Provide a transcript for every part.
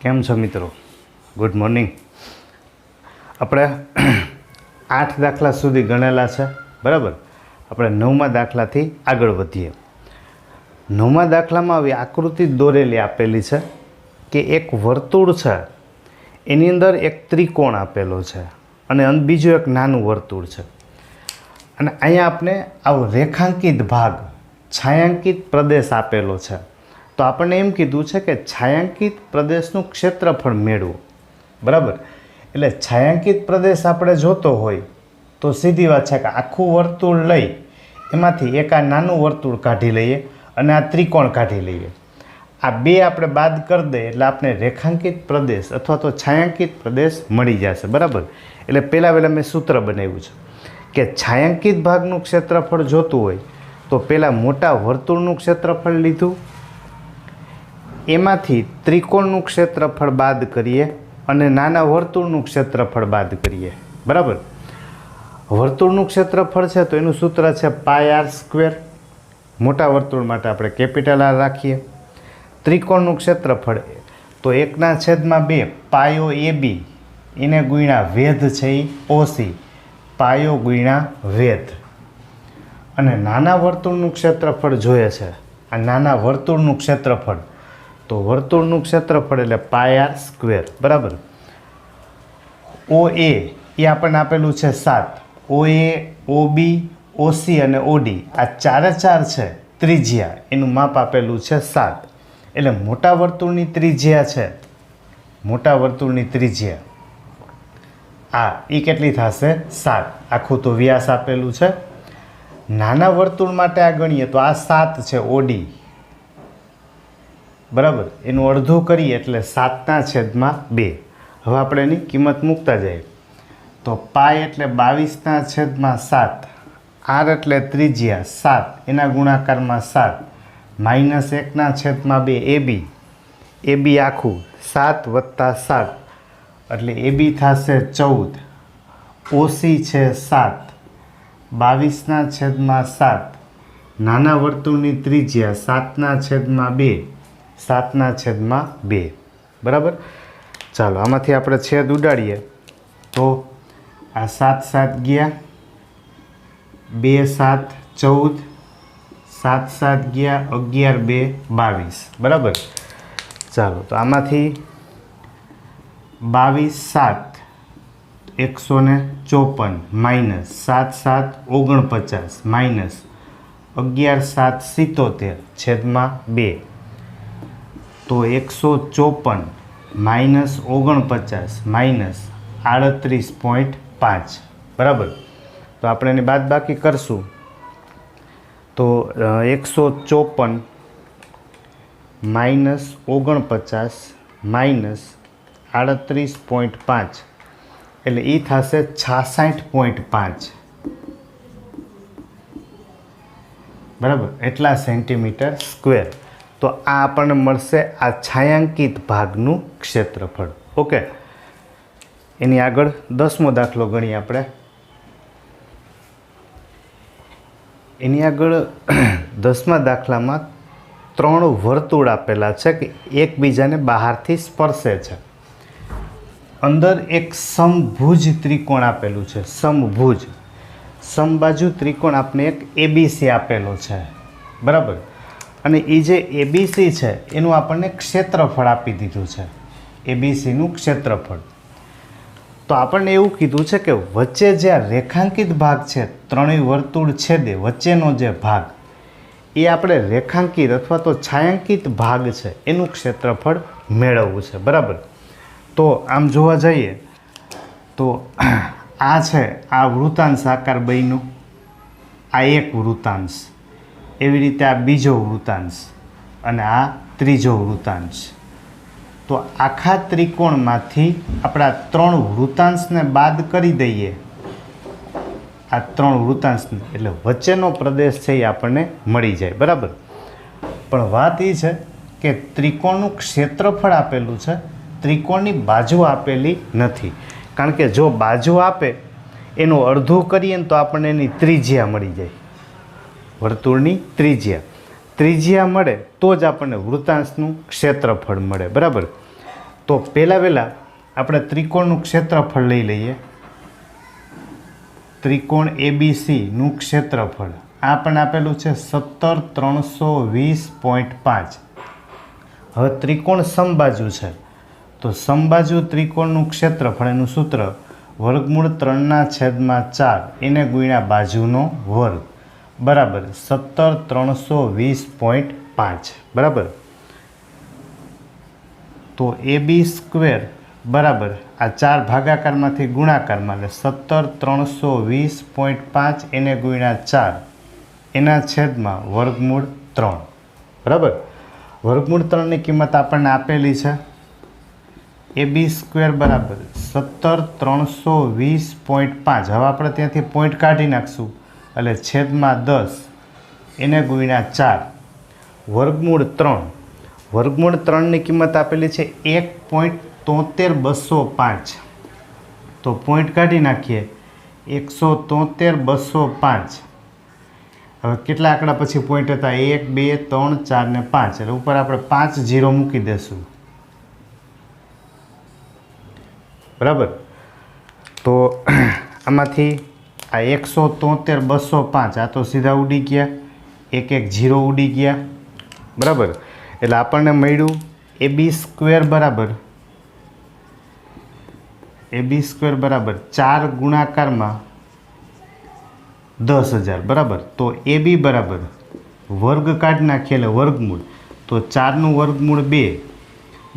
કેમ છો મિત્રો? Good morning. આપણે 8 દાખલા સુધી ગણેલા છે, બરાબર. આપણે 9મા દાખલાથી આગળ વધીએ. 9મા દાખલામાં આવી આકૃતિ દોરેલી આપેલી છે કે એક વર્તુળ છે, એની અંદર એક ત્રિકોણ આપેલો છે અને બીજું એક નાનું વર્તુળ છે. અને અહીંયા આપણે આવો રેખાંકિત ભાગ, છાયાંકિત પ્રદેશ આપેલો છે. તો આપણને એમ કીધું છે કે છાયાંકિત પ્રદેશનું ક્ષેત્રફળ મેળવો, બરાબર. એટલે છાયાંકિત પ્રદેશ આપણે જોતો હોય તો સીધી વાત છે કે આખું વર્તુળ લઈ એમાંથી એક આ નાનું વર્તુળ કાઢી લઈએ અને આ ત્રિકોણ કાઢી લઈએ. આ બે આપણે બાદ કરી દઈએ એટલે આપણે રેખાંકિત પ્રદેશ અથવા તો છાયાંકિત પ્રદેશ મળી જશે, બરાબર. એટલે પહેલાં મેં સૂત્ર બનાવ્યું છે કે છાયાંકિત ભાગનું ક્ષેત્રફળ જોતું હોય તો પહેલાં મોટા વર્તુળનું ક્ષેત્રફળ લીધું, એમાંથી ત્રિકોણનું ક્ષેત્રફળ બાદ કરીએ અને નાના વર્તુળનું ક્ષેત્રફળ બાદ કરીએ, બરાબર. વર્તુળનું ક્ષેત્રફળ છે તો એનું સૂત્ર છે πr². મોટા વર્તુળ માટે આપણે કેપિટલ R રાખીએ. ત્રિકોણનું ક્ષેત્રફળ તો 1/2 પાયો AB એને ગુણ્યા વેધ છે એ OC, પાયો ગુણ્યા વેધ. અને નાના વર્તુળનું ક્ષેત્રફળ જોઈએ છે, આ નાના વર્તુળનું ક્ષેત્રફળ તો વર્તુળનું ક્ષેત્રફળ એટલે πr², બરાબર. OA એ આપણને આપેલું છે 7. OA, OB, OC અને OD આ ચારે છે ત્રિજ્યા, એનું માપ આપેલું છે 7. એટલે મોટા વર્તુળની ત્રિજ્યા છે, મોટા વર્તુળની ત્રિજ્યા આ એ કેટલી થશે? 7. આખું તો વ્યાસ આપેલું છે. નાના વર્તુળ માટે આ ગણીએ તો આ 7 છે OD, બરાબર. એનું અડધું કરીએ એટલે 7/2. હવે આપણે એની કિંમત મૂકતા જઈએ તો પાય એટલે 22/7, R એટલે ત્રિજ્યા 7, એના ગુણાકારમાં 7, -1/2 AB આખું 7 + 7 એટલે AB થશે 14. OC છે 7, 22/7, નાના વર્તુળની ત્રિજ્યા 7/2, 7/2, બરાબર. ચાલો આમાંથી આપણે છેદ ઉડાડીએ તો આ 7 7 ગયા, 2 7 14, 7 7 ગયા 11 2 22, બરાબર. ચાલો તો આમાંથી 22 7 154 -7 7 49 -11 7 77 છેદમાં 2 તો 154 -49 -38.5, બરાબર. તો આપણે એની બાદબાકી કરશું તો 154 -49 -38.5 એટલે એ થશે 66.5, બરાબર. એટલા સેન્ટીમીટર સ્ક્વેર. તો આ આપણને મળશે આ છાયાંકિત ભાગનું ક્ષેત્રફળ. ઓકે, એની આગળ 10મો દાખલો ગણીએ આપણે. એની આગળ 10મા દાખલામાં 3 વર્તુળ આપેલા છે કે એકબીજાને બહારથી સ્પર્શે છે. અંદર એક સમભુજ ત્રિકોણ આપેલું છે, સમભુજ સમબાજુ ત્રિકોણ આપણે એક ABC આપેલો છે, બરાબર. અને એ જે ABC છે એનું આપણને ક્ષેત્રફળ આપી દીધું છે, ABCનું ક્ષેત્રફળ. તો આપણને એવું કીધું છે કે વચ્ચે જે આ રેખાંકિત ભાગ છે, ત્રણેય વર્તુળ છેદે વચ્ચેનો જે ભાગ એ આપણે રેખાંકિત અથવા તો છાયાંકિત ભાગ છે એનું ક્ષેત્રફળ મેળવવું છે, બરાબર. તો આમ જોવા જઈએ તો આ છે આ વૃત્તાંશ આકાર બન્યું, આ એક વૃત્તાંશ, એવી રીતે આ બીજો વૃત્તાંશ અને આ ત્રીજો વૃત્તાંશ. તો આખા ત્રિકોણમાંથી આપણા 3 વૃત્તાંશને બાદ કરી દઈએ, આ 3 વૃત્તાંશને, એટલે વચ્ચેનો પ્રદેશ છે એ આપણને મળી જાય, બરાબર. પણ વાત એ છે કે ત્રિકોણનું ક્ષેત્રફળ આપેલું છે, ત્રિકોણની બાજુ આપેલી નથી. કારણ કે જો બાજુ આપે એનું અડધું કરીએ ને તો આપણને એની ત્રિજ્યા મળી જાય, વર્તુળની ત્રિજ્યા મળે તો જ આપણને વૃત્તાંશનું ક્ષેત્રફળ મળે, બરાબર. તો તો પહેલાં આપણે ત્રિકોણનું ક્ષેત્રફળ લઈ લઈએ. ત્રિકોણ ABCનું ક્ષેત્રફળ આ પણ આપેલું છે 17,320.5. હવે ત્રિકોણ સમબાજુ છે તો સમબાજુ ત્રિકોણનું ક્ષેત્રફળ એનું સૂત્ર વર્ગમૂળ 3/4 એને ગુણ્યા બાજુનો વર્ગ બરાબર 17,320.5 બરાબર. તો AB² બરાબર આ 4 ભાગાકારમાંથી ગુણાકારમાં એટલે 17,320.5 એને ગુણ્યા 4 એના છેદમાં વર્ગમૂળ 3 બરાબર. વર્ગમૂળ 3ની કિંમત આપણને આપેલી છે. AB² બરાબર 17,320.5. હવે આપણે ત્યાંથી પોઈન્ટ કાઢી નાખશું એટલે છેદમાં 10 એને ગુણ્યા 4 વર્ગમૂળ 3. વર્ગમૂળ 3ની કિંમત આપેલી છે 1.73205. તો પોઈન્ટ કાઢી નાખીએ 173,205. હવે કેટલા આંકડા પછી પોઈન્ટ હતા? 1, 2, 3, 4 ને 5. એટલે ઉપર આપણે 5 0 મૂકી દેશું બરાબર. તો આમાંથી આ 173,205 આ તો સીધા ઉડી ગયા, 1 0 ઉડી ગયા બરાબર. એટલે આપણને મળ્યું AB² બરાબર 4 ગુણાકારમાં 10,000 બરાબર. તો AB બરાબર વર્ગ કાઢી નાખીએ એટલે વર્ગમૂળ. તો 4નું વર્ગમૂળ 2,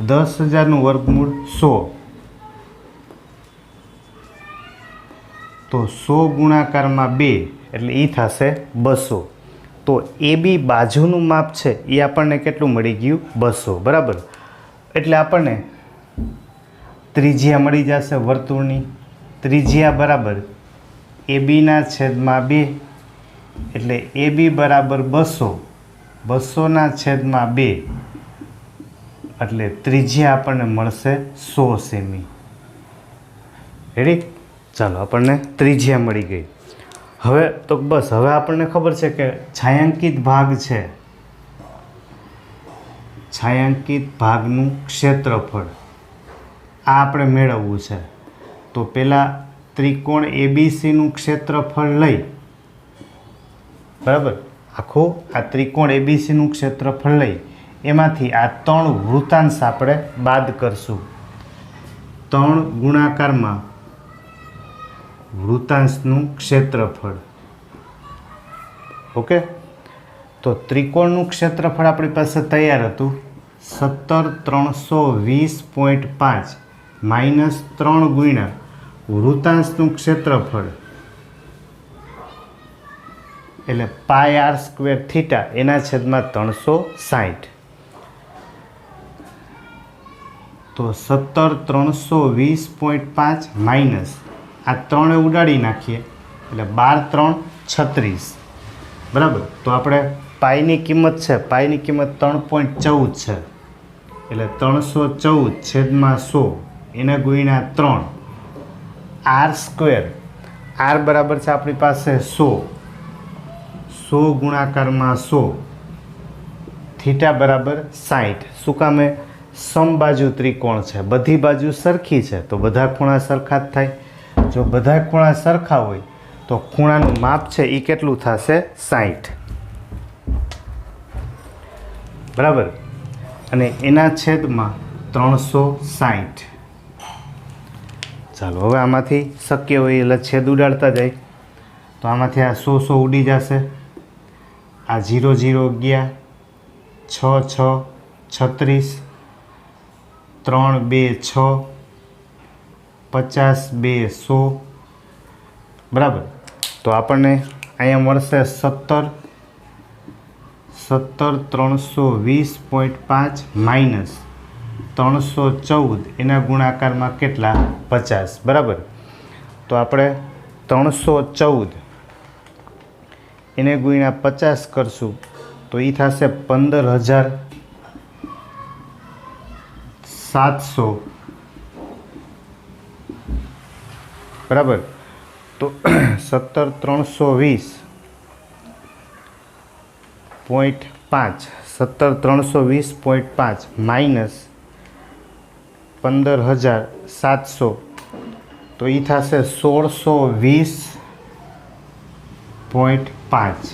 10,000નું વર્ગમૂળ 100. તો 100 ગુણાકારમાં 2 એટલે એ થશે 200. તો AB બાજુનું માપ છે એ આપણને કેટલું મળી ગયું? 200 બરાબર. એટલે આપણને ત્રિજ્યા મળી જશે વર્તુળની. ત્રિજ્યા બરાબર ABના છેદમાં 2 એટલે AB બરાબર 200, 200ના છેદમાં 2 એટલે ત્રિજ્યા આપણને મળશે 100 સેમી. રેડી? ચાલો આપણને ત્રિજ્યા મળી ગઈ. હવે તો બસ હવે આપણને ખબર છે કે છાयांકિત ભાગ છે, છાयांકિત ભાગનું ક્ષેત્રફળ આ આપણે મેળવવું છે. તો પહેલાં ત્રિકોણ ABCનું ક્ષેત્રફળ લઈ બરાબર. આખું આ ત્રિકોણ ABCનું ક્ષેત્રફળ લઈ એમાંથી આ 3 વૃત્તાંશ આપણે બાદ કરશું. 3 ગુણાકારમાં વૃત્તાંશનું ક્ષેત્રફળ. ઓકે. તો ત્રિકોણનું ક્ષેત્રફળ આપણી પાસે તૈયાર હતું 17,320.5 માઇનસ 3 ગુણ્યા વૃત્તાંશનું ક્ષેત્રફળ એટલે πr² થીટા એના છેદમાં 360. તો 17,320.5 માઇનસ આ 3 ઉડાડી નાખીએ એટલે 12 3 36 બરાબર. તો આપણે પાઈની કિંમત છે, પાઈની કિંમત 3.14 છે એટલે 314 છેદમાં 100 એને ગુણ્યા 3 r². r બરાબર છે આપણી પાસે 100, 100 ગુણાકારમાં 100 થીટા બરાબર 60. શું કામે? સમબાજુ ત્રિકોણ છે, બધી બાજુ સરખી છે તો બધા ખૂણા સરખા જ થાય. જો બધા ખૂણા સરખા હોય તો ખૂણાનું માપ છે એ કેટલું થશે? 60 બરાબર. અને એના છેદમાં 360. ચાલો હવે આમાંથી શક્ય હોય એટલે છેદ ઉડાડતા જાય. તો આમાંથી આ 100 ઉડી જશે. આ 0 0 ગયા, 6 6 36, 3 2 6, 50 2 100 બરાબર. તો આપણને અહીંયા મળશે 17,320.5 માઇનસ 314 એના ગુણાકારમાં કેટલા? 50 બરાબર. તો આપણે 314 એને ગુણ્યા 50 કરશું તો એ થશે 15,700 બરાબર. તો 17,320.5 માઇનસ 15,700 તો એ થશે 1620.5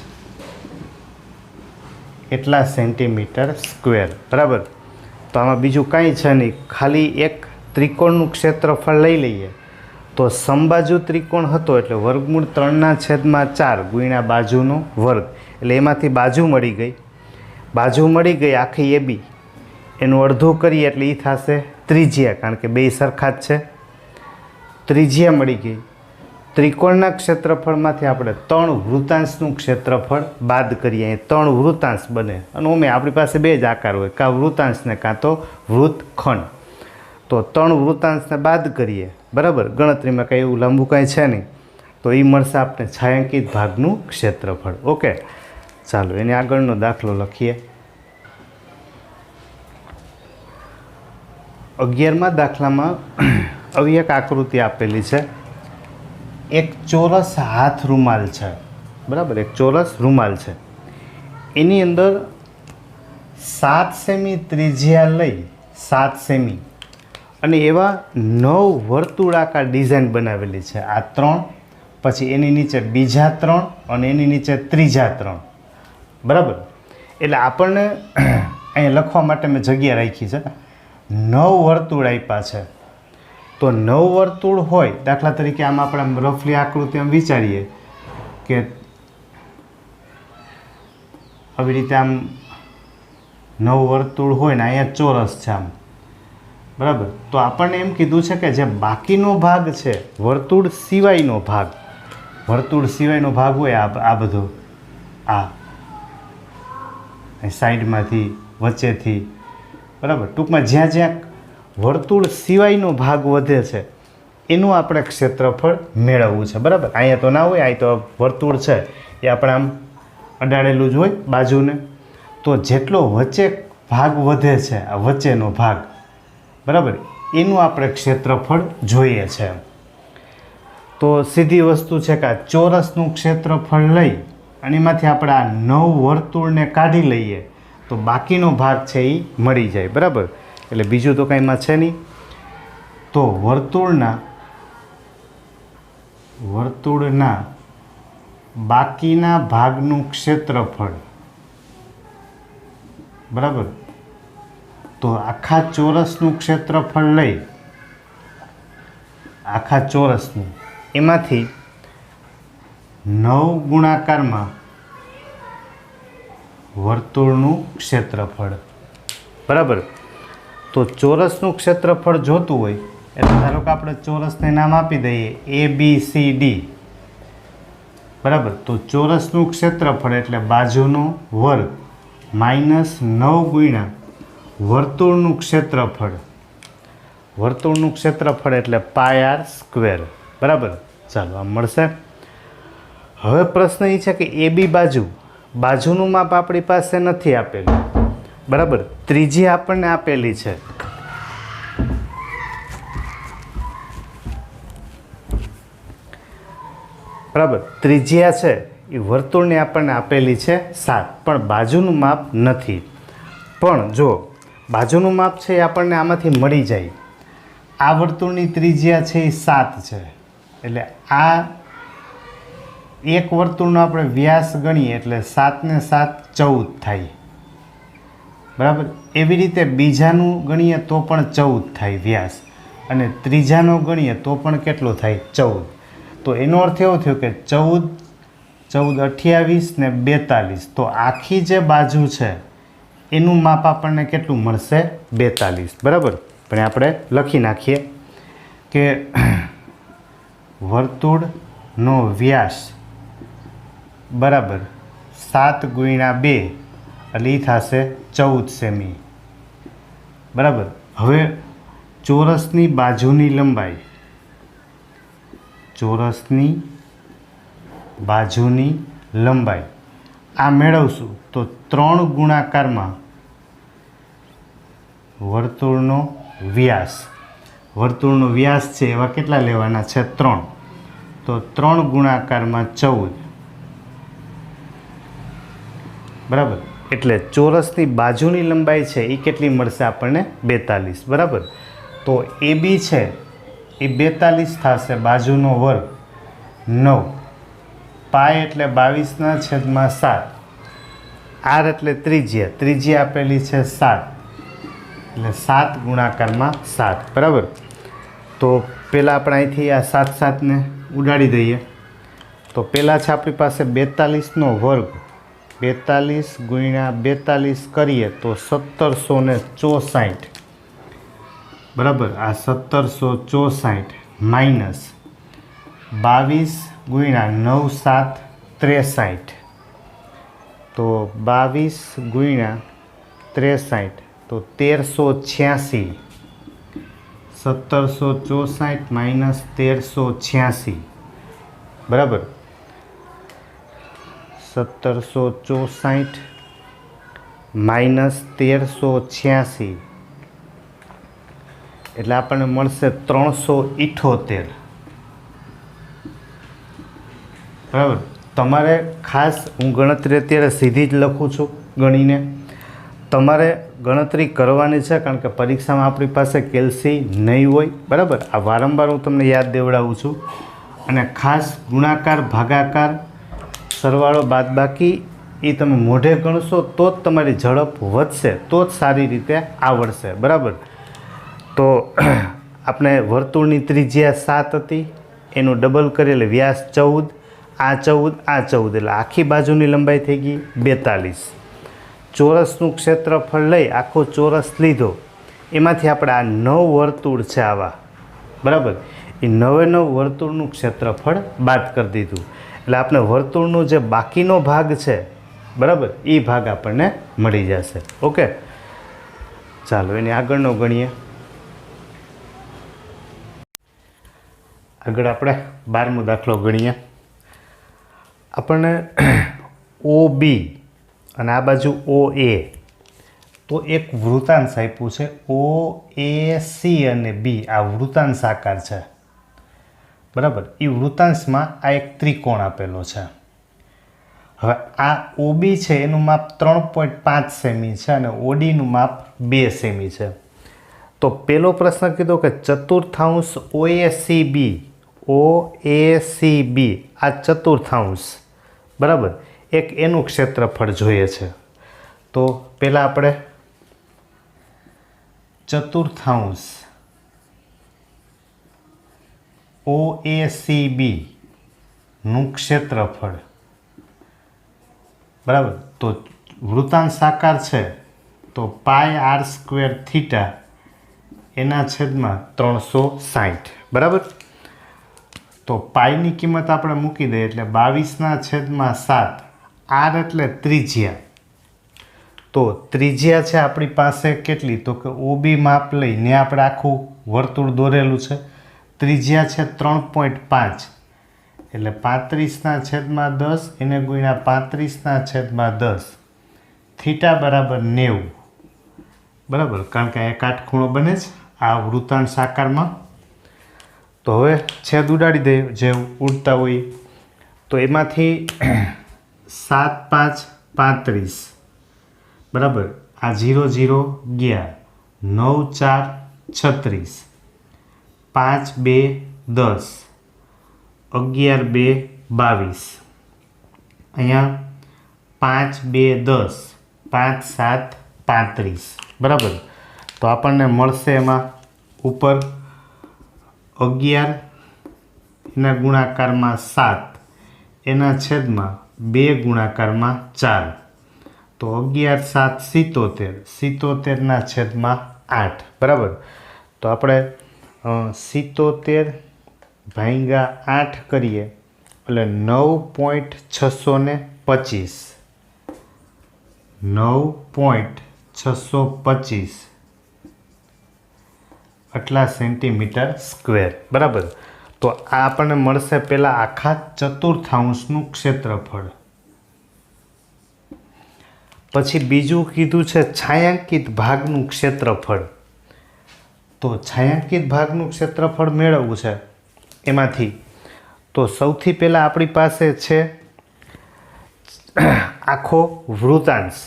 એટલા સેન્ટીમીટર સ્ક્વેર, બરાબર. તો આમાં બીજું કાંઈ છે નહીં, ખાલી એક ત્રિકોણનું ક્ષેત્રફળ લઈ લઈએ તો સમબાજુ ત્રિકોણ હતો એટલે વર્ગમૂળ 3/4 ગુણ્યા બાજુનો વર્ગ, એટલે એમાંથી બાજુ મળી ગઈ આખી AB, એનું અડધું કરીએ એટલે એ થશે ત્રિજ્યા, કારણ કે બે સરખા જ છે. ત્રિજ્યા મળી ગઈ. ત્રિકોણના ક્ષેત્રફળમાંથી આપણે 3 વૃત્તાંશનું ક્ષેત્રફળ બાદ કરીએ, અહીં 3 વૃત્તાંશ બને અને ઓમે આપણી પાસે બે જ આકાર હોય, કાં વૃત્તાંશ ને કાં તો વૃત્તખંડ. તો 3 વૃત્તાંશને બાદ કરીએ, બરાબર. ગણતરીમાં કંઈ એવું લાંબુ કાંઈ છે નહીં, તો એ મળશે આપણે છાંયાંકિત ભાગનું ક્ષેત્રફળ. ઓકે, ચાલો એની આગળનો દાખલો લખીએ. 11મા દાખલામાં આવી એક આકૃતિ આપેલી છે. એક ચોરસ હાથ રૂમાલ છે, બરાબર. એક ચોરસ રૂમાલ છે, એની અંદર 7 સેમી ત્રિજ્યા લઈ 7 સેમી અને એવા 9 વર્તુળાકાર ડિઝાઇન બનાવેલી છે. આ 3, પછી એની નીચે બીજા 3 અને એની નીચે ત્રીજા 3, બરાબર. એટલે આપણને અહીંયા લખવા માટે મેં જગ્યા રાખી છે. 9 વર્તુળ આપ્યા છે. તો 9 વર્તુળ હોય, દાખલા તરીકે આમ આપણે રફલી આકૃતિ આમ વિચારીએ કે આવી રીતે આમ 9 વર્તુળ હોય ને અહીંયા ચોરસ છે આમ, બરાબર. તો આપણને એમ કીધું છે કે જે બાકીનો ભાગ છે, વર્તુળ સિવાયનો ભાગ હોય આ બધો, આ સાઈડમાંથી વચ્ચેથી, બરાબર. ટૂંકમાં જ્યાં જ્યાં વર્તુળ સિવાયનો ભાગ વધે છે એનું આપણે ક્ષેત્રફળ મેળવવું છે, બરાબર. અહીંયા તો ના હોય, અહીં તો વર્તુળ છે એ આપણે આમ અડાડેલું જ હોય બાજુને. તો જેટલો વચ્ચે ભાગ વધે છે, આ વચ્ચેનો ભાગ, બરાબર, એનું આપણે ક્ષેત્રફળ જોઈએ છે. તો સીધી વસ્તુ છે કે આ ચોરસનું ક્ષેત્રફળ લઈ અને એમાંથી આપણે આ 9 વર્તુળને કાઢી લઈએ તો બાકીનો ભાગ છે એ મળી જાય, બરાબર. એટલે બીજું તો કાંઈમાં છે નહીં. તો વર્તુળના બાકીના ભાગનું ક્ષેત્રફળ, બરાબર. તો આખા ચોરસનું ક્ષેત્રફળ લઈ, આખા ચોરસનું, એમાંથી 9 ગુણાકારમાં વર્તુળનું ક્ષેત્રફળ, બરાબર. તો ચોરસનું ક્ષેત્રફળ જોતું હોય એટલે ધારો કે આપણે ચોરસને નામ આપી દઈએ ABCD, બરાબર. તો ચોરસનું ક્ષેત્રફળ એટલે બાજુનો વર્ગ -9 ગુણ્યા વર્તુળનું ક્ષેત્રફળ એટલે πr², બરાબર. ચાલો આમ મળશે. હવે પ્રશ્ન એ છે કે AB બાજુનું માપ આપણી પાસે નથી આપેલું, બરાબર. ત્રિજ્યા આપણને આપેલી છે, બરાબર. ત્રિજ્યા છે એ વર્તુળની આપણને આપેલી છે 7, પણ બાજુનું માપ નથી. પણ જો બાજુનું માપ છે એ આપણને આમાંથી મળી જાય. આ વર્તુળની ત્રિજ્યા છે એ 7 છે, એટલે આ એક વર્તુળનો આપણે વ્યાસ ગણીએ એટલે 7 ને 7 14 થાય, બરાબર. એવી રીતે બીજાનું ગણીએ તો પણ 14 થાય વ્યાસ, અને ત્રીજાનો ગણીએ તો પણ કેટલો થાય 14. તો એનો અર્થ એવો થયો કે 14, 28 ને 42, તો આખી જે બાજુ છે એનું માપ આપણને કેટલું મળશે 42, બરાબર. પણ આપણે લખી નાખીએ કે વર્તુળનો વ્યાસ બરાબર 7 ગુણ્યા 2 એટલે એ થશે 14 સેમી, બરાબર. હવે ચોરસની બાજુની લંબાઈ આ મેળવશું તો 3 ગુણાકારમાં વર્તુળનો વ્યાસ છે એવા કેટલા લેવાના છે 3, તો 3 ગુણાકારમાં 14, બરાબર. એટલે ચોરસની બાજુની લંબાઈ છે એ કેટલી મળશે આપણને 42, બરાબર. તો એ બી છે એ 42 થશે, બાજુનો વર્ગ 9, પાય એટલે 22/7, આર એટલે ત્રિજ્યા આપેલી છે 7, એટલે 7 ગુણાકારમાં 7, બરાબર. તો પહેલાં આપણે અહીંથી આ 7 ને ઉડાડી દઈએ. તો પહેલાં છે આપણી પાસે 42નો વર્ગ, 42 ગુણ્યા 42 કરીએ તો 1764, બરાબર. આ 1764 માઇનસ 22 ગુણ્યા 9 7 63, તો 22 ગુણ્યા 63 તો 1386, 1764 માઇનસ 1386, બરાબર. 1764 માઇનસ 1386 એટલે આપણને મળશે 378, બરાબર. તમારે ખાસ હું ગણતરી અત્યારે સીધી જ લખું છું ગણીને, તમારે ગણતરી કરવાની છે કારણ કે પરીક્ષામાં આપણી પાસે કેલ્સી નહીં હોય, બરાબર. આ વારંવાર હું તમને યાદ દેવડાવું છું. અને ખાસ ગુણાકાર, ભાગાકાર, સરવાળો, બાદબાકી એ તમે મોઢે ગણશો તો જ તમારી ઝડપ વધશે, તો જ સારી રીતે આવડશે, બરાબર. તો આપણે વર્તુળની ત્રિજ્યા 7 હતી, એનું ડબલ કરીએ એટલે વ્યાસ 14, આ 14 એટલે આખી બાજુની લંબાઈ થઈ ગઈ 42. ચોરસનું ક્ષેત્રફળ લઈ આખો ચોરસ લીધો, એમાંથી આપણે આ 9 વર્તુળ છે આવા, બરાબર. એ 9 વર્તુળનું ક્ષેત્રફળ બાદ કરી દીધું એટલે આપણે વર્તુળનો જે બાકીનો ભાગ છે, બરાબર, એ ભાગ આપણને મળી જશે. ઓકે, ચાલો એની આગળનો ગણીએ. આગળ આપણે 12મો દાખલો ગણીએ. આપણને ઓ બી અને આ બાજુ ઓ એ, તો એક વૃત્તાંશ આપ્યું છે. ઓ એ સી અને બી આ વૃત્તાંશ આકાર છે, બરાબર. એ વૃત્તાંશમાં આ એક ત્રિકોણ આપેલો છે. હવે આ ઓબી છે એનું માપ 3.5 સેમી છે અને ઓડીનું માપ 2 સેમી છે. તો પહેલો પ્રશ્ન કીધો કે ચતુર્થાંશ OACB આ ચતુર્થાંશ, બરાબર, એક એનું ક્ષેત્રફળ જોઈએ છે. તો પહેલાં આપણે ચતુર્થાંશ OACB નું ક્ષેત્રફળ, બરાબર. તો વૃત્તાંશ આકાર છે તો πr² એના છેદમાં 360, બરાબર. તો પાઈની કિંમત આપણે મૂકી દઈએ એટલે 22/7, આર એટલે ત્રિજ્યા. તો ત્રિજ્યા છે આપણી પાસે કેટલી, તો કે ઓબી માપ લઈને આપણે આખું વર્તુળ દોરેલું છે. ત્રિજ્યા છે 3.5 એટલે 35/10 એને ગુણ્યા 35/10, થીટા બરાબર 90, બરાબર. કારણ કે આ કાટખૂણો બને છે આ વૃત્તાંશ આકારમાં. તો હવે છેદ ઉડાડી દઈએ જે ઉડતા હોય. તો એમાંથી 7 5 35, બરાબર. આ 0 0 ગયા, 9 4 36, 5 2 10, 11 2 22, અહીંયા 5 2 10, 5 7 35, બરાબર. તો આપણને મળશે એમાં ઉપર 11 એના ગુણાકારમાં 7 એના છેદમાં 2 ગુણાકારમાં 4, તો 11 7 77, 77ના છેદમાં 8, બરાબર. તો આપણે 77 ભાગ્યા 8 કરીએ એટલે 9.625, 9.625 આટલા સેન્ટીમીટર સ્ક્વેર, બરાબર. તો આ આપણને મળશે પહેલાં આખા ચતુર્થાંશનું ક્ષેત્રફળ. પછી બીજું કીધું છે છાંયાંકિત ભાગનું ક્ષેત્રફળ. તો છાંયાંકિત ભાગનું ક્ષેત્રફળ મેળવવું છે એમાંથી તો સૌથી પહેલાં આપણી પાસે છે આખો વૃત્તાંશ,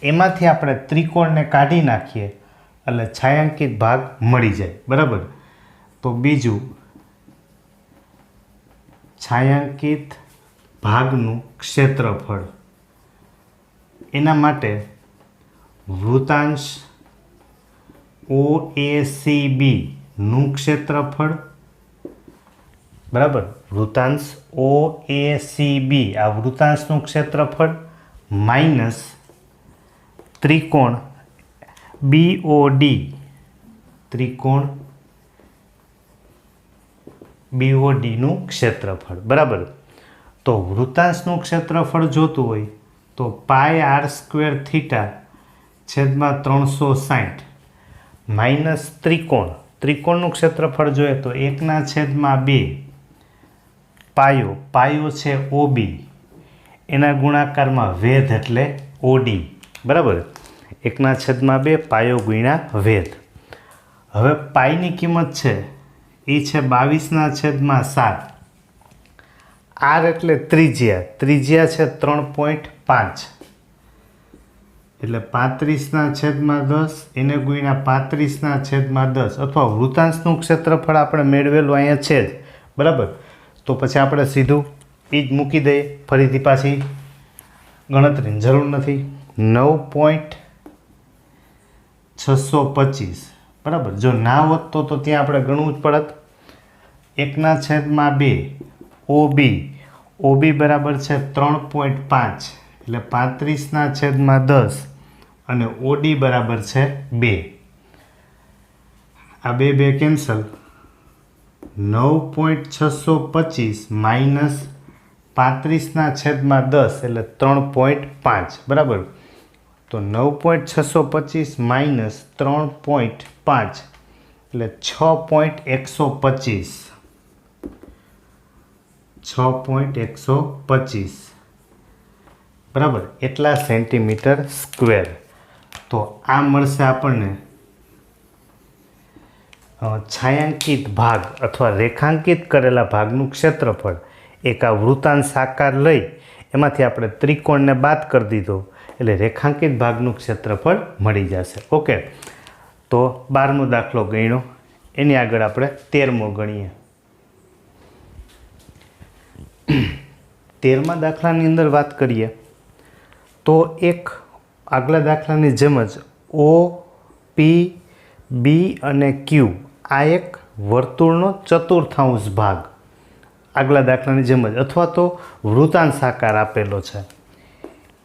એમાંથી આપણે ત્રિકોણને કાઢી નાખીએ એટલે છાयांकित ભાગ મળી જાય, બરાબર. તો બીજું, છાयांकित ભાગનું ક્ષેત્રફળ, એના માટે વૃતાંશ OACB નું ક્ષેત્રફળ, બરાબર. વૃતાંશ OACB આ વૃતાંશનું ક્ષેત્રફળ માઇનસ ત્રિકોણ BOD, ત્રિકોણ BOD નું ક્ષેત્રફળ, બરાબર. તો વૃતાંશનું ક્ષેત્રફળ જોતું હોય તો પાઈ r² થીટા છેદમાં 360 માઇનસ ત્રિકોણનું ક્ષેત્રફળ જોઈએ તો 1/2 પાયો છે OB, એના ગુણાકારમાં વેધ એટલે OD, બરાબર. 1/2 પાયો ગુણ્યા વેધ. હવે પાઈની કિંમત છે એ છે 22/7. R એટલે ત્રિજ્યા છે 3.5, એટલે 35/10 એને ગુણ્યા 35/10, અથવા વૃતાંશનું ક્ષેત્રફળ આપણે મેળવેલું અહીંયા છે જ, બરાબર. તો પછી આપણે સીધું એ જ મૂકી દઈએ, ફરીથી પાછી ગણતરીની જરૂર નથી. 9.625, બરાબર. જો ના હોત તો ત્યાં આપણે ગણવું જ પડત. 1/2 OB બરાબર છે 3.5, એટલે 35/10, અને OD બરાબર છે 2. આ બે કેન્સલ. 9.625 માઇનસ 35/10 એટલે 3.5, બરાબર. તો 9.625 માઇનસ 3.5 એટલે 6.125, 6.125, બરાબર. એટલા સેન્ટીમીટર સ્ક્વેર. તો આ મળશે આપણને છાयांकित ભાગ અથવા રેખાંકિત કરેલા ભાગનું ક્ષેત્રફળ. એક આ વૃતાંશ આકાર લઈ એમાંથી આપણે ત્રિકોણને બાદ કરી દીધો એટલે રેખાંકિત ભાગનું ક્ષેત્રફળ મળી જશે. ઓકે, તો 12મો દાખલો ગણ્યો. એની આગળ આપણે 13મો ગણીએ. 13મા દાખલાની અંદર વાત કરીએ તો એક આગલા દાખલાની જેમ જ OP, B અને Q આ એક વર્તુળનો ચતુર્થાંશ ભાગ આગલા દાખલાની જેમ જ, અથવા તો વૃતાંશ આકાર આપેલો છે.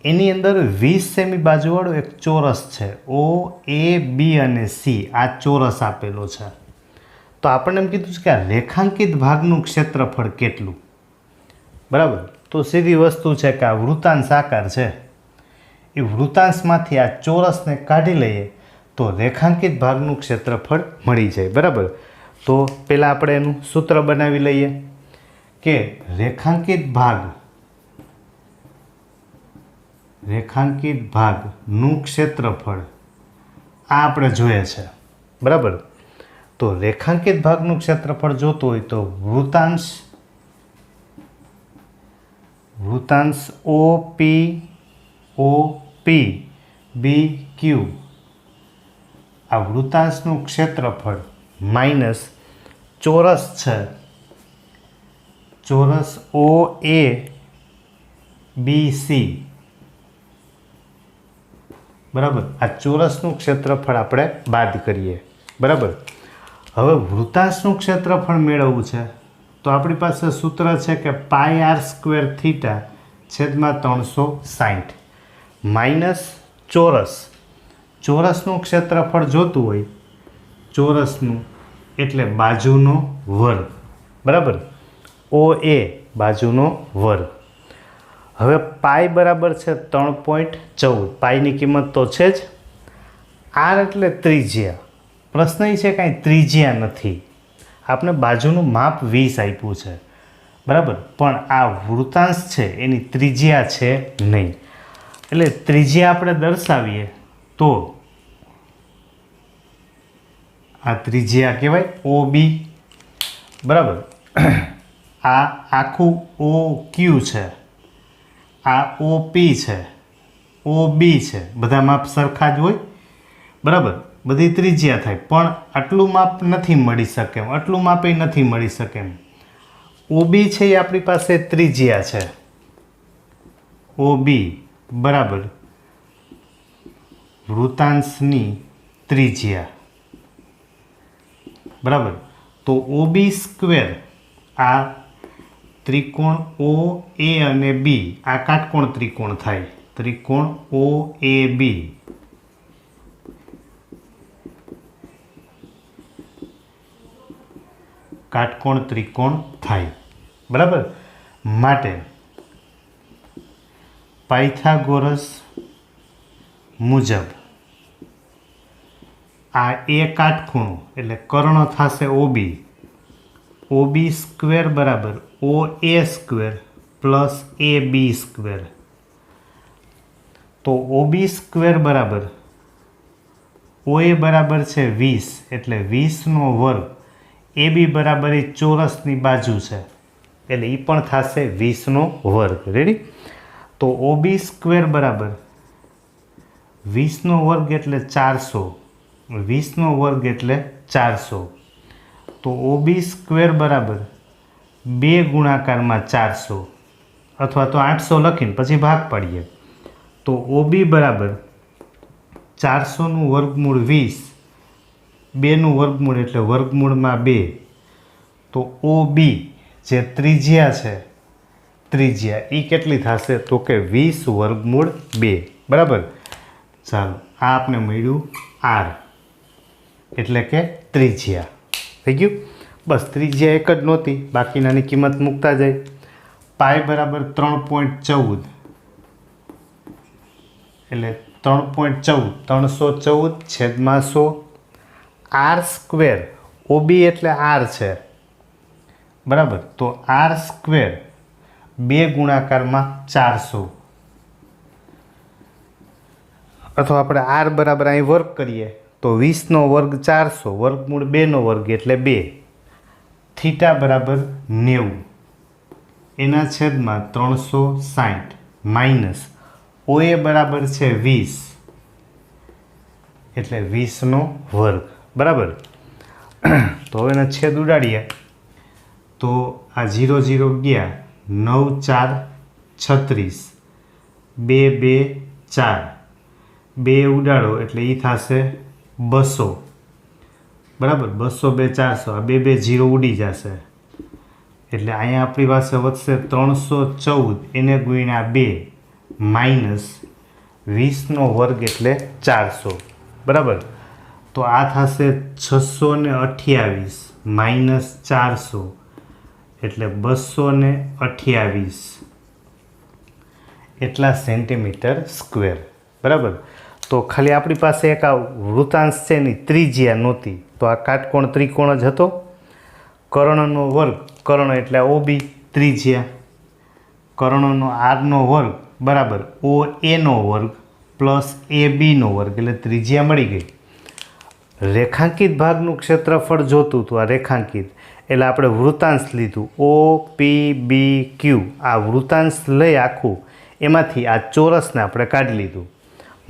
એની અંદર 20 સેમી બાજુવાળો એક ચોરસ છે. OAB અને C આ ચોરસ આપેલો છે. તો આપણને એમ કીધું છે કે આ રેખાંકિત ભાગનું ક્ષેત્રફળ કેટલું, બરાબર. તો સીધી વસ્તુ છે કે આ વૃતાંશ આકાર છે, એ વૃતાંશમાંથી આ ચોરસને કાઢી લઈએ તો રેખાંકિત ભાગનું ક્ષેત્રફળ મળી જાય, બરાબર. તો પહેલાં આપણે એનું સૂત્ર બનાવી લઈએ કે રેખાંકિત ભાગનું ક્ષેત્રફળ આ આપણે જોઈએ છે, બરાબર. તો રેખાંકિત ભાગનું ક્ષેત્રફળ જોતું હોય તો વૃતાંશ OP, BQ આ વૃતાંશનું ક્ષેત્રફળ માઇનસ ચોરસ છે, ચોરસ OABC, બરાબર. આ ચોરસનું ક્ષેત્રફળ આપણે બાદ કરીએ, બરાબર. હવે વૃતાંશનું ક્ષેત્રફળ મેળવવું છે તો આપણી પાસે સૂત્ર છે કે પાઈ r² થીટા છેદમાં 360 માઇનસ ચોરસનું ક્ષેત્રફળ જોતું હોય, ચોરસનું એટલે બાજુનો વર્ગ, બરાબર. OA બાજુનો વર્ગ. હવે પાઈ બરાબર છે 3.14, પાઈની કિંમત તો છે જ. R એટલે ત્રિજ્યા. પ્રશ્ન એ છે કાંઈ ત્રિજ્યા નથી, આપણે બાજુનું માપ 20 આપ્યું છે, બરાબર. પણ આ વૃતાંશ છે એની ત્રિજ્યા છે નહીં, એટલે ત્રિજ્યા આપણે દર્શાવીએ તો આ ત્રિજ્યા કહેવાય OB, બરાબર. આ આખું OQ છે, આ OP છે, OB છે, બધા માપ સરખા જ હોય, બરાબર. બધી ત્રિજ્યા થાય, પણ આટલું માપ નથી મળી શકે એમ, આટલું માપ નથી મળી શકે એમ. ઓબી છે એ આપણી પાસે ત્રિજ્યા છે, ઓબી બરાબર વૃતાંશની ત્રિજ્યા બરાબર. તો ઓબી સ્ક્વેર આ ત્રિકોણ ઓ એ અને બી આ કાટકોણ ત્રિકોણ થાય, ત્રિકોણ ઓ એ બી કાટકોણ ત્રિકોણ થાય બરાબર. માટે પાયથાગોરસ મુજબ આ એ કાટખૂણો એટલે કર્ણ થશે ઓબી, ઓબી સ્ક્વેર બરાબર ઓ એ સ્ક્વેર પ્લસ એ બી સ્ક્વેર. તો ઓબી સ્ક્વેર બરાબર ઓ એ બરાબર છે 20 એટલે 20નો વર્ગ, એ બી બરાબર એ ચોરસની બાજુ છે એટલે એ પણ થશે 20નો વર્ગ. રેડી. તો ઓબી સ્ક્વેર બરાબર 20નો વર્ગ એટલે 400, 20નો વર્ગ એટલે 400. તો ઓબી સ્ક્વેર બરાબર 2 ગુણાકારમાં 400 અથવા તો 800 લખીને પછી ભાગ પાડીએ. તો ઓબી બરાબર 400નું વર્ગમૂળ 20, 2નું વર્ગમૂળ એટલે વર્ગમૂળમાં 2. તો ઓબી જે ત્રિજ્યા છે, ત્રિજ્યા એ કેટલી થશે તો કે 20 વર્ગમૂળ 2 બરાબર. ચાલો આ આપણે મળ્યું આર એટલે કે ત્રિજ્યા થઈ ગયું. બસ ત્રિજ્યા એક જ નહોતી, બાકીનાની કિંમત મૂકતા જાય. પાય બરાબર 3.14 એટલે 3.14 314 છેદમાં 100. આર સ્ક્વેર ઓબી એટલે આર છે બરાબર. તો આર સ્ક્વેર 2 ગુણાકારમાં 400 અથવા આપણે આર બરાબર અહીં વર્ગ કરીએ તો 20નો વર્ગ 400 વર્ગમૂળ 2નો વર્ગ એટલે 2. થીટા બરાબર 90 એના છેદમાં 360 માઇનસ ઓએ બરાબર છે 20 એટલે 20નો વર્ગ બરાબર. તો હવે એના છેદ ઉડાડીએ તો આ 0 0 ગયા, 9 4 36, 2 2 4, 2 ઉડાડો એટલે એ થશે 200 બરાબર. 200 2 400, આ 2 2 0 ઉડી જશે એટલે અહીંયા આપણી પાસે વધશે 314 એને ગુણ્યા 2 માઇનસ 20નો વર્ગ એટલે 400 બરાબર. તો આ થશે 628 માઇનસ 400 એટલે 228 એટલા સેન્ટીમીટર સ્ક્વેર બરાબર. તો ખાલી આપણી પાસે એક આ વૃતાંશ છે એની ત્રિજ્યા નહોતી, તો આ કાટકોણ ત્રિકોણ જ હતો. કર્ણનો વર્ગ, કર્ણ એટલે ઓબી ત્રિજ્યા, કર્ણનો આરનો વર્ગ બરાબર ઓ એનો વર્ગ પ્લસ એ બીનો વર્ગ એટલે ત્રિજ્યા મળી ગઈ. રેખાંકિત ભાગનું ક્ષેત્રફળ જોતું હતું, આ રેખાંકિત એટલે આપણે વૃતાંશ લીધું ઓ પી બી ક્યુ. આ વૃતાંશ લઈ આખું એમાંથી આ ચોરસને આપણે કાઢી લીધું,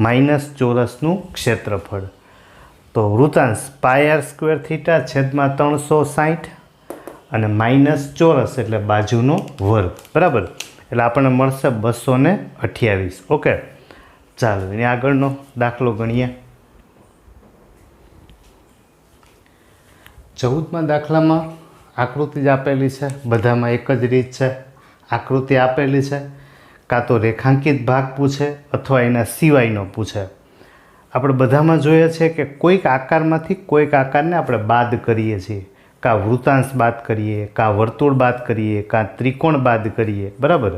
માઇનસ ચોરસનું ક્ષેત્રફળ. તો વૃતાંશ પાય આર સ્ક્વેર થીટા છેદમાં 360 અને માઇનસ ચોરસ એટલે બાજુનો વર્ગ બરાબર. એટલે આપણને મળશે 228. ઓકે, ચાલો એની આગળનો દાખલો ગણીએ. 14મા દાખલામાં આકૃતિ જ આપેલી છે, બધામાં એક જ રીત છે. આકૃતિ આપેલી છે, કાં તો રેખાંકિત ભાગ પૂછે અથવા એના સિવાયનો પૂછે. આપણે બધામાં જોઈએ છે કે કોઈક આકારમાંથી કોઈક આકારને આપણે બાદ કરીએ છીએ, કાં વૃતાંશ બાદ કરીએ, કાં વર્તુળ બાદ કરીએ, કાં ત્રિકોણ બાદ કરીએ બરાબર.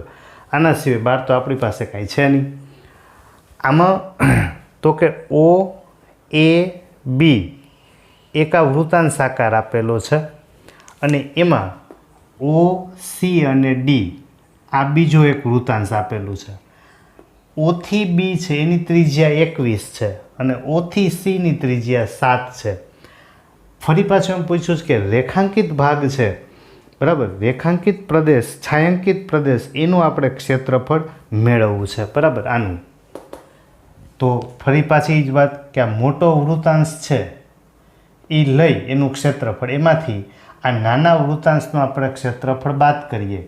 આના સિવાય બાદ તો આપણી પાસે કાંઈ છે નહીં. આમાં તો કે ઓ એ બી એક આ વૃતાંશ આકાર આપેલો છે અને એમાં ઓ સી અને ડી આ બીજો એક વૃતાંશ આપેલું છે. ઓથી બી છે એની ત્રિજ્યા 21 છે અને ઓથી સીની ત્રિજ્યા 7 છે. ફરી પાછું એમ પૂછ્યું છે કે રેખાંકિત ભાગ છે બરાબર, રેખાંકિત પ્રદેશ, છાયાંકિત પ્રદેશ એનું આપણે ક્ષેત્રફળ મેળવવું છે બરાબર. આનું તો ફરી પાછી જ વાત કે આ મોટો વૃત્તાંશ છે એ લઈ એનું ક્ષેત્રફળ, એમાંથી આ નાના વૃત્તાંશનું આપણે ક્ષેત્રફળ બાદ કરીએ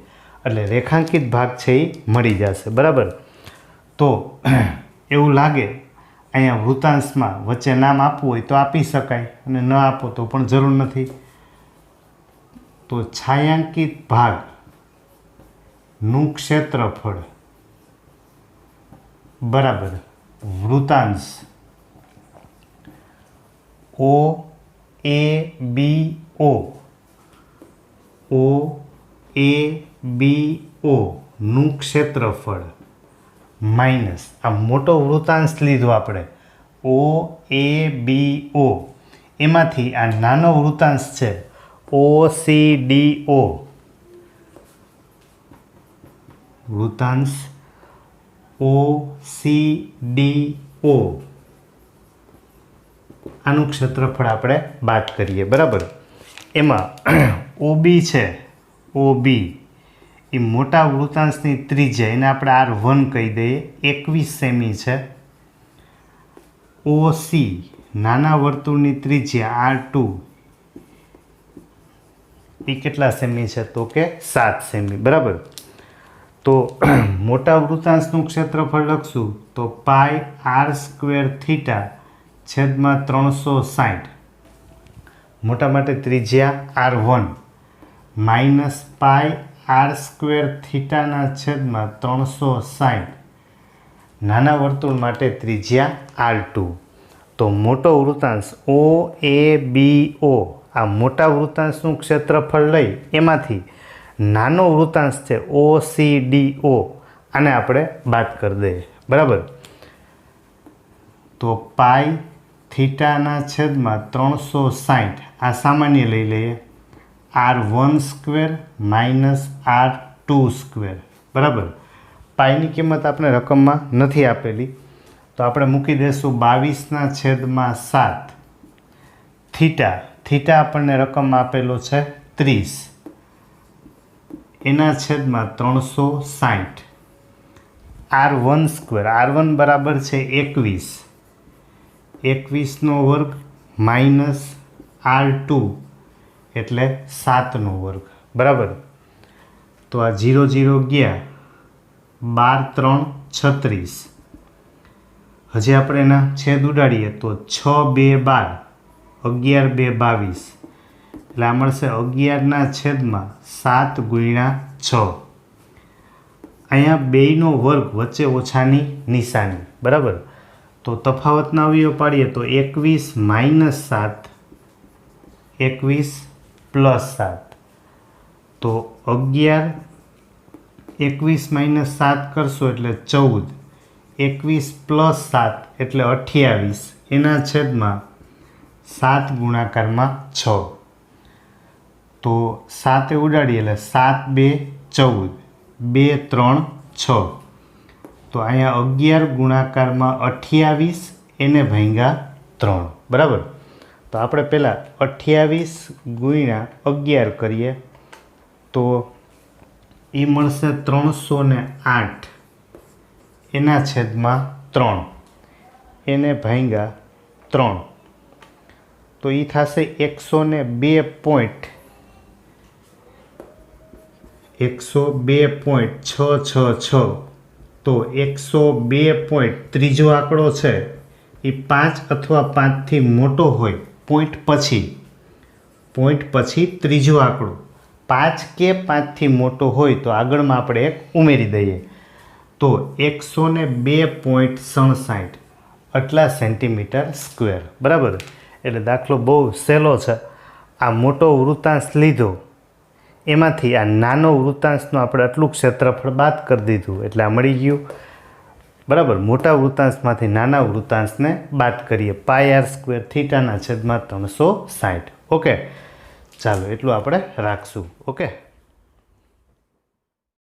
એટલે રેખાંકિત ભાગ છે એ મળી જશે. બરાબર. તો એવું લાગે અહીંયા વૃત્તાંશમાં વચ્ચે નામ આપવું હોય તો આપી શકાય અને ન આપો તો પણ જરૂર નથી. તો છાयांकित ભાગનું ક્ષેત્રફળ બરાબર વૃત્તાંશ ઓ એ બી ઓ નું ક્ષેત્રફળ માઇનસ આ મોટો વૃત્તાંશ લીધો આપણે ઓ એ બી ઓ, એમાંથી આ નાનો વૃત્તાંશ છે ઓ સી ડી ઓ, વૃત્તાંશ ઓ સી ડી ઓ, આનું ક્ષેત્રફળ આપણે બાદ કરીએ. બરાબર. એમાં ઓબી છે, ઓબી એ મોટા વૃત્તાંશની ત્રિજ્યા એને આપણે R1 કહી દઈએ, 21 સેમી છે. ઓસી નાના વર્તુળની ત્રિજ્યા R2 એ કેટલા સેમી છે તો કે 7 સેમી. બરાબર. તો મોટા વૃત્તાંશનું ક્ષેત્રફળ લખશું તો પાઈ આર સ્ક્વેર થીટા છેદમાં 360, મોટા માટે ત્રિજ્યા R1 minus pi R square થીટાના છેદમાં 360, નાના વર્તુળ માટે ત્રિજ્યા R2. તો મોટો વૃત્તાંશ ઓ એ બી ઓ આ મોટા વૃત્તાંશનું ક્ષેત્રફળ લઈ એમાંથી નાનો વૃત્તાંશ છે ઓ સી ડી ઓ, આને આપણે બાદ કરી દઈએ. બરાબર. તો પાઈ થીટાના છેદમાં 360 આ સામાન્ય લઈ લઈએ, R1 square minus R2 square. બરાબર. પાઈની કિંમત આપણે રકમમાં નથી આપેલી તો આપણે મૂકી દઈશું 22/7. થીટા આપણને રકમમાં આપેલો છે 30, એના છેદમાં 360. R1 સ્ક્વેર, R1 બરાબર છે 21, 21નો વર્ગ માઇનસ R2 એટલે 7નો વર્ગ. બરાબર. તો આ 0 0 ગયા, 12 3 36. હજી આપણે એના છેદ ઉડાડીએ તો 6 2 12, 11 2 22, એટલે આ મળશે 11ના છેદમાં 7 ગુણ્યા 6. અહીંયા બેયનો વર્ગ વચ્ચે ઓછાની નિશાની. બરાબર. તો તફાવતના અવયવ પાડીએ તો 21 માઇનસ 7, 21 પ્લસ 7. તો 11, 21 માઇનસ 7 કરશો એટલે 14, 21 પ્લસ 7 એટલે 28, એના છેદમાં 7 ગુણાકારમાં 6. તો 7 ઉડાડીએ એટલે 7 2 14, 2 3 6. તો અહીંયા 11 ગુણાકારમાં 28, એને ભાગ્યા 3. બરાબર. તો આપણે પહેલાં 28 ગુણ્યા 11 કરીએ તો એ મળશે 308, એના છેદમાં 3, એને ભાગ્યા 3. તો એ થશે 102.666. તો 102 ત્રીજો આંકડો છે એ 5 અથવા 5થી મોટો હોય, પોઈન્ટ પછી ત્રીજો આંકડો 5 કે 5થી મોટો હોય તો આગળમાં આપણે એક ઉમેરી દઈએ તો 102.67 આટલા સેન્ટીમીટર સ્ક્વેર. બરાબર. એટલે દાખલો બહુ સહેલો છે. આ મોટો વૃત્તાંશ લીધો એમાંથી આ નાનો વૃત્તાંશનું આપણે આટલું ક્ષેત્રફળ બાદ કરી દીધું એટલે આ મળી ગયું. બરાબર. મોટા વૃત્તાંશમાંથી નાના વૃત્તાંશને બાદ કરીએ, પાઈ આર સ્ક્વેર થીટાના છેદમાં 360. ઓકે. ચાલો એટલું આપણે રાખશું. ઓકે.